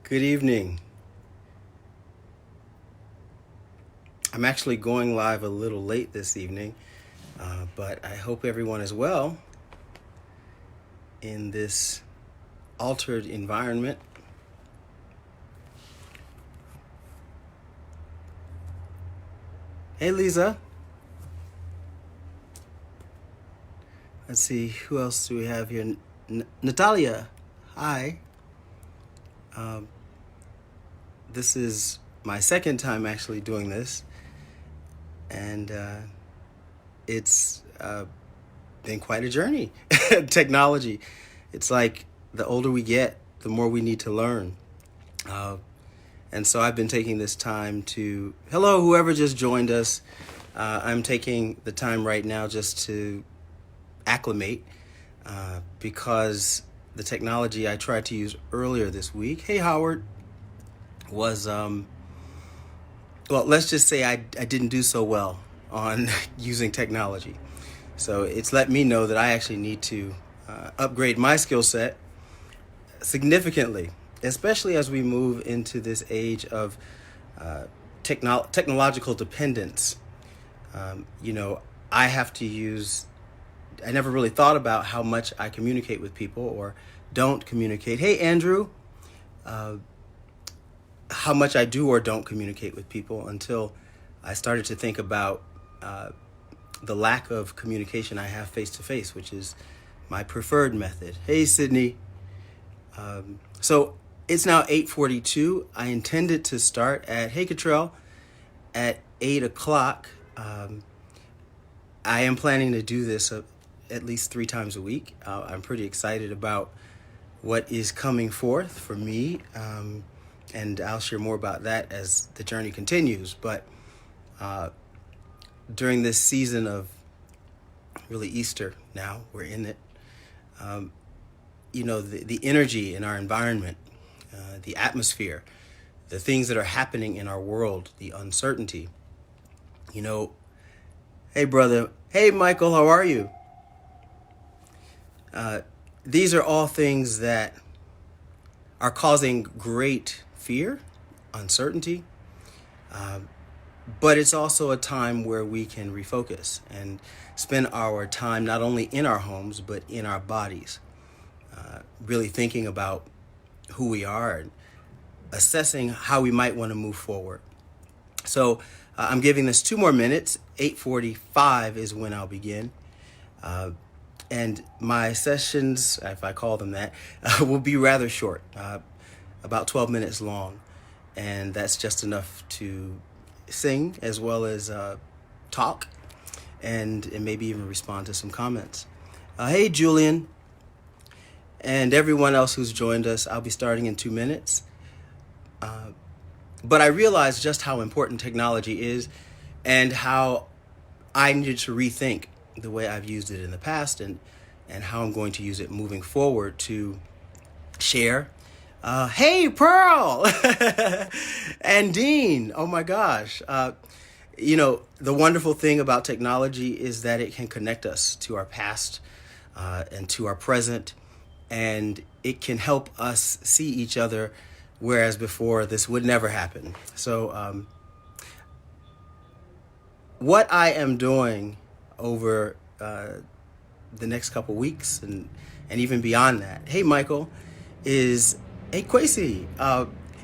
Good evening. I'm actually going live a little late this evening, but I hope everyone is well in this altered environment. Hey, Lisa. Let's see, who else do we have here? Natalia. Hi. This is my second time actually doing this, and it's been quite a journey. Technology. It's like the older we get, the more we need to learn. And so I've been taking this time to, hello, whoever just joined us. I'm taking the time right now just to acclimate because the technology I tried to use earlier this week, hey, Howard, was, well, let's just say I didn't do so well on using technology. So it's let me know that I actually need to upgrade my skill set significantly, especially as we move into this age of technological dependence. I have to use, I never really thought about how much I communicate with people or don't communicate. Hey, Andrew. How much I do or don't communicate with people until I started to think about the lack of communication I have face-to-face, which is my preferred method. Hey, Sydney. So it's now 8:42. I intended to start at, hey, Cottrell, at 8 o'clock. I am planning to do this at least 3 times a week. I'm pretty excited about what is coming forth for me. And I'll share more about that as the journey continues. But during this season of really Easter now, we're in it, the energy in our environment, the atmosphere, the things that are happening in our world, the uncertainty. Hey, brother. Hey, Michael, how are you? These are all things that are causing great fear, uncertainty, but it's also a time where we can refocus and spend our time not only in our homes, but in our bodies, really thinking about who we are and assessing how we might want to move forward. So I'm giving this 2 more minutes. 8:45 is when I'll begin. And my sessions, if I call them that, will be rather short, about 12 minutes long. And that's just enough to sing as well as talk and maybe even respond to some comments. Hey, Julian, and everyone else who's joined us. I'll be starting in 2 minutes. But I realized just how important technology is and how I needed to rethink the way I've used it in the past and how I'm going to use it moving forward to share. Hey, Pearl and Dean. Oh, my gosh. The wonderful thing about technology is that it can connect us to our past and to our present, and it can help us see each other, whereas before this would never happen. So what I am doing over the next couple weeks and even beyond that, hey, Michael, is, hey, Kwesi,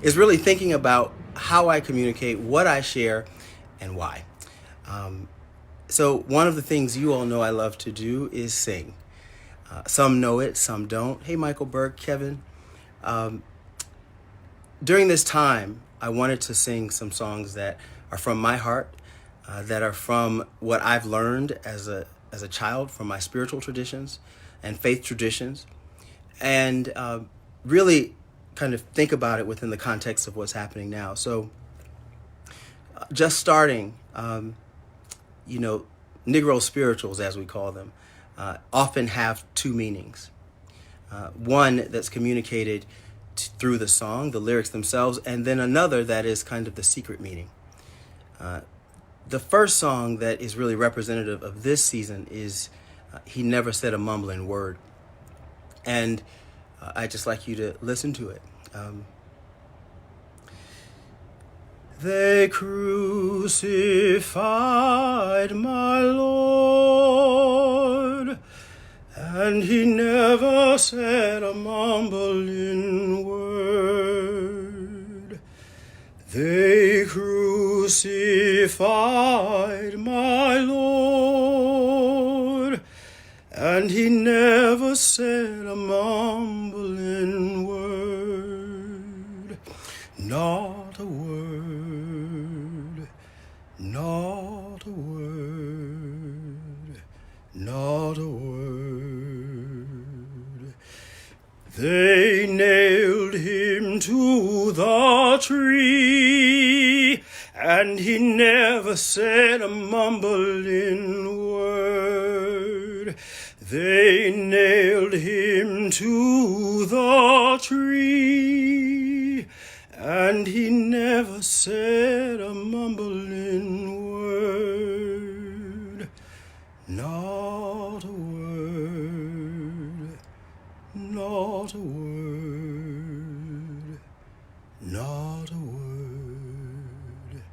is really thinking about how I communicate, what I share, and why. So one of the things you all know I love to do is sing. Some know it, some don't. Hey, Michael Burke, Kevin. During this time, I wanted to sing some songs that are from my heart, that are from what I've learned as a child from my spiritual traditions and faith traditions, and really kind of think about it within the context of what's happening now. So just starting, Negro spirituals, as we call them, often have 2 meanings. One that's communicated through the song, the lyrics themselves, and then another that is kind of the secret meaning. The first song that is really representative of this season is He Never Said a Mumbling Word. And I'd just like you to listen to it. They crucified my Lord, and he never said a mumbling word. They crucified my Lord, and he never said a mumbling word. Not a word, not a word, not a word. They nailed him to the tree, and he never said a mumbling word. They nailed him to the tree, and he never said a mumbling word. Not a word, not a word, not a word.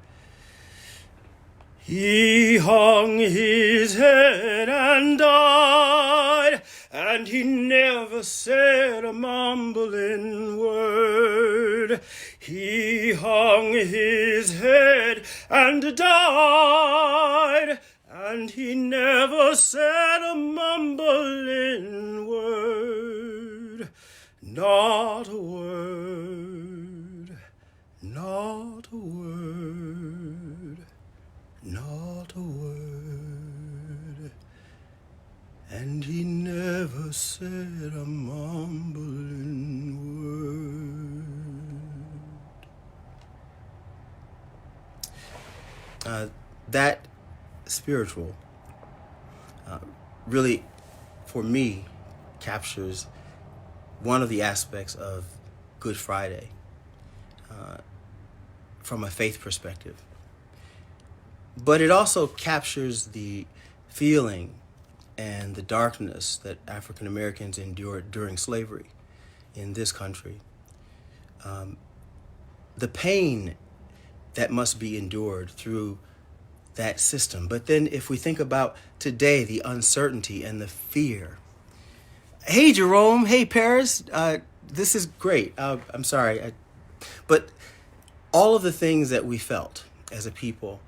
He hung his head and died, and he never said a mumbling word. He hung his head and died, and he never said a mumbling word. Not a word, not a word, not a word. And he never said a mumbling word. That spiritual really, for me, captures one of the aspects of Good Friday from a faith perspective. But it also captures the feeling and the darkness that African Americans endured during slavery in this country. The pain that must be endured through that system. But then if we think about today, the uncertainty and the fear. Hey, Jerome. Hey, Paris. This is great. I'm sorry. But all of the things that we felt as a people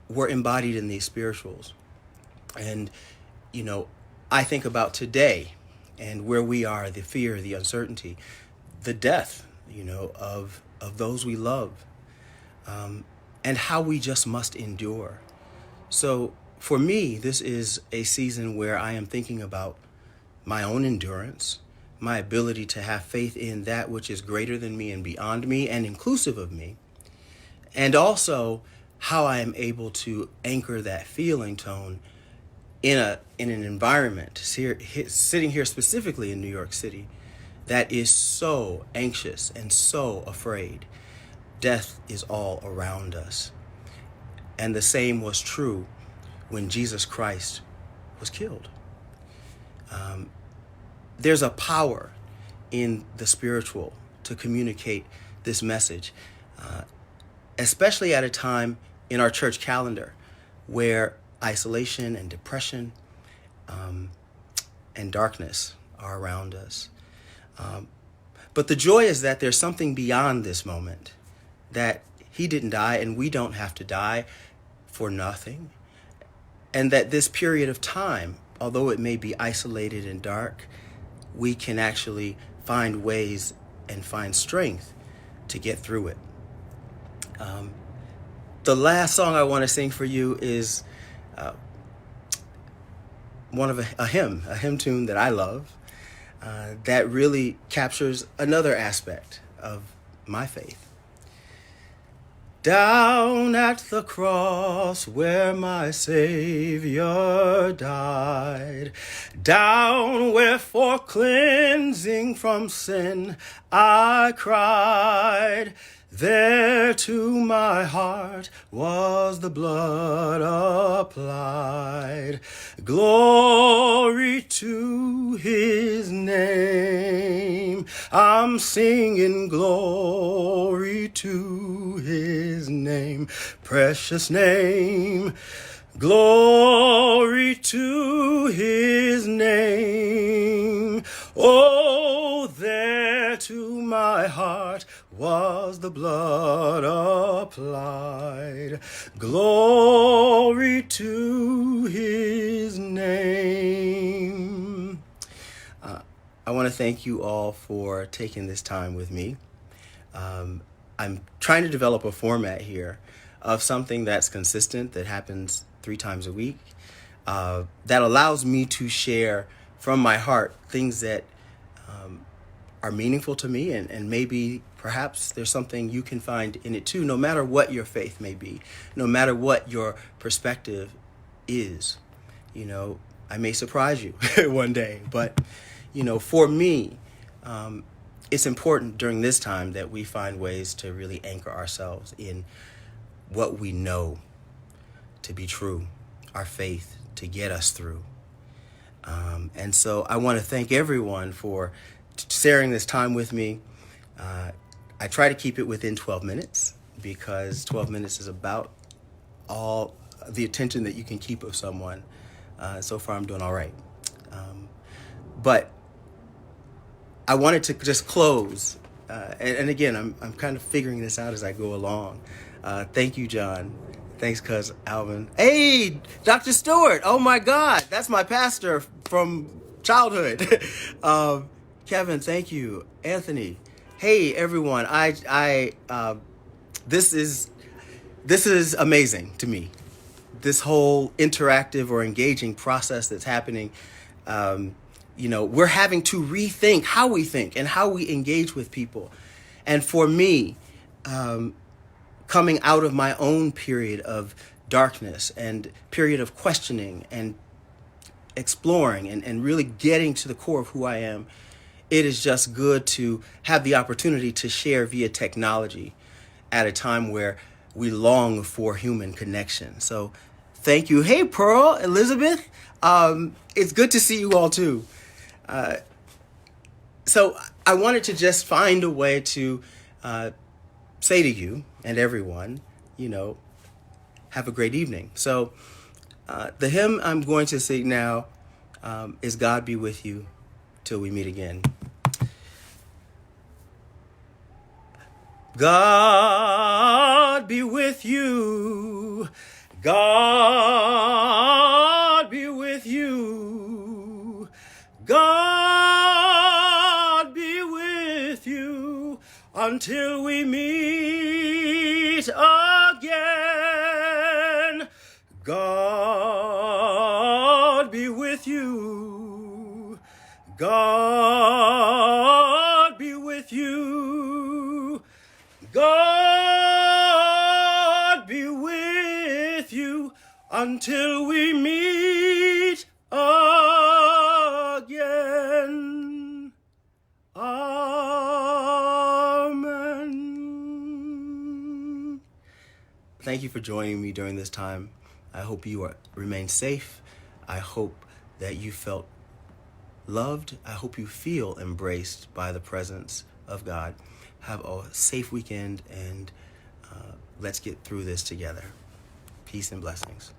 were embodied in these spirituals. And, you know, I think about today and where we are, the fear, the uncertainty, the death, you know, of those we love, and how we just must endure. So for me, this is a season where I am thinking about my own endurance, my ability to have faith in that which is greater than me and beyond me and inclusive of me, and also how I am able to anchor that feeling tone in an environment sitting here specifically in New York City that is so anxious and so afraid. Death is all around us. And the same was true when Jesus Christ was killed. There's a power in the spiritual to communicate this message, especially at a time in our church calendar where isolation and depression and darkness are around us. But the joy is that there's something beyond this moment, that he didn't die and we don't have to die for nothing. And that this period of time, although it may be isolated and dark, we can actually find ways and find strength to get through it. The last song I want to sing for you is one of a hymn tune that I love, that really captures another aspect of my faith. Down at the cross where my Savior died, down where for cleansing from sin I cried, there to my heart was the blood applied. Glory to his name. I'm singing glory to his name, precious name. Glory to his name. Oh, there to my heart was the blood applied. Glory to his name. I want to thank you all for taking this time with me. I'm trying to develop a format here of something that's consistent, that happens 3 times a week, that allows me to share from my heart things that are meaningful to me, and maybe perhaps there's something you can find in it too, no matter what your faith may be, no matter what your perspective is. You know, I may surprise you one day, but you know, for me, it's important during this time that we find ways to really anchor ourselves in what we know to be true, our faith to get us through. And so I want to thank everyone for sharing this time with me. I try to keep it within 12 minutes because 12 minutes is about all the attention that you can keep of someone. So far, I'm doing all right. But I wanted to just close. And again, I'm kind of figuring this out as I go along. Thank you, John. Thanks, cuz Alvin. Hey, Dr. Stewart. Oh my God, that's my pastor from childhood. Kevin, thank you. Anthony. Hey, everyone. This is amazing to me. This whole interactive or engaging process that's happening. We're having to rethink how we think and how we engage with people. And for me, coming out of my own period of darkness and period of questioning and exploring and really getting to the core of who I am, it is just good to have the opportunity to share via technology at a time where we long for human connection. So thank you. Hey, Pearl, Elizabeth. It's good to see you all too. So I wanted to just find a way to say to you and everyone, have a great evening. So the hymn I'm going to sing now is God Be With You Till We Meet Again. God be with you. God be with you. God be with you until we meet again. God be with you. God be with you. God be with you until we meet again. Amen. Thank you for joining me during this time. I hope you remain safe. I hope that you felt loved. I hope you feel embraced by the presence of God. Have a safe weekend, and let's get through this together. Peace and blessings.